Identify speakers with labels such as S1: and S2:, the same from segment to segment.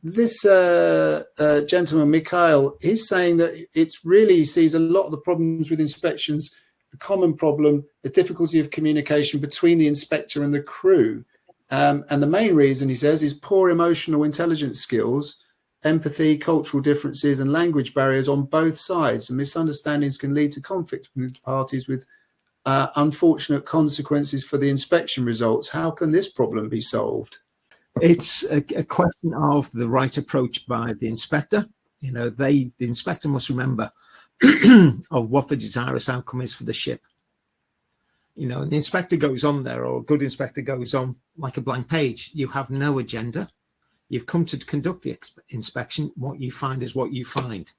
S1: this gentleman, Mikhail, he's saying that it's really sees a lot of the problems with inspections, a common problem, the difficulty of communication between the inspector and the crew. And the main reason, he says, is poor emotional intelligence skills, empathy, cultural differences, and language barriers on both sides. And misunderstandings can lead to conflict between parties with unfortunate consequences for the inspection results. How can this problem be solved?
S2: It's a question of the right approach by the inspector. You know, the inspector must remember of what the desirous outcome is for the ship. You know, and the inspector goes on there, or a good inspector goes on like a blank page. You have no agenda. You've come to conduct the inspection. What you find is what you find.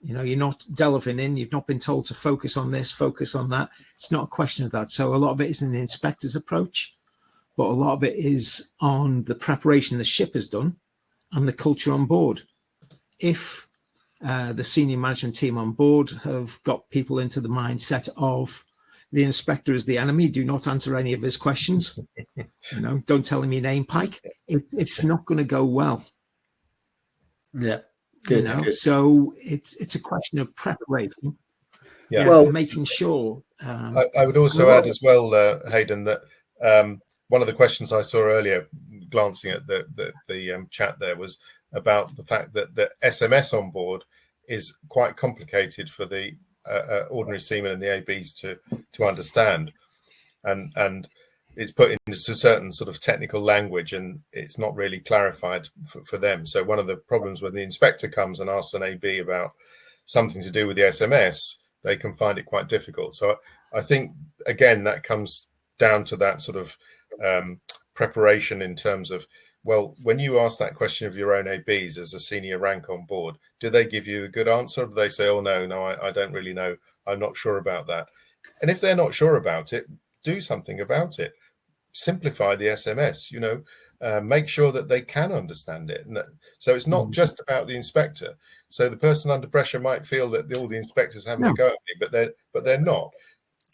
S2: You know, you're not delving in. You've not been told to focus on this, focus on that. It's not a question of that. So a lot of it is in the inspector's approach, but a lot of it is on the preparation the ship has done and the culture on board. If the senior management team on board have got people into the mindset of the inspector is the enemy, do not answer any of his questions, you know, don't tell him your name, Pike, it's not going to go well.
S1: Yeah. Good,
S2: you know?
S1: good.
S2: So it's a question of preparation.
S3: Yeah.
S1: Well,
S2: making sure.
S3: I would also add as well, Hayden, that one of the questions I saw earlier, glancing at the chat there, was about the fact that the SMS on board is quite complicated for the ordinary seamen and the ABs to understand, and it's put into certain sort of technical language, and it's not really clarified for them. So one of the problems when the inspector comes and asks an AB about something to do with the SMS, they can find it quite difficult. So I think, again, that comes down to that sort of preparation in terms of, well, when you ask that question of your own ABs as a senior rank on board, do they give you a good answer? Or do they say, oh, no, I don't really know. I'm not sure about that. And if they're not sure about it, do something about it. Simplify the SMS, you know, make sure that they can understand it. And so it's not just about the inspector. So the person under pressure might feel that all the inspectors having a go at me, but they're not.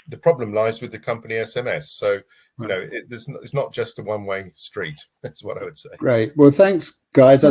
S3: The problem lies with the company SMS. So, you know, it's not just a one-way street. That's what I would say.
S1: Great. Well, thanks, guys.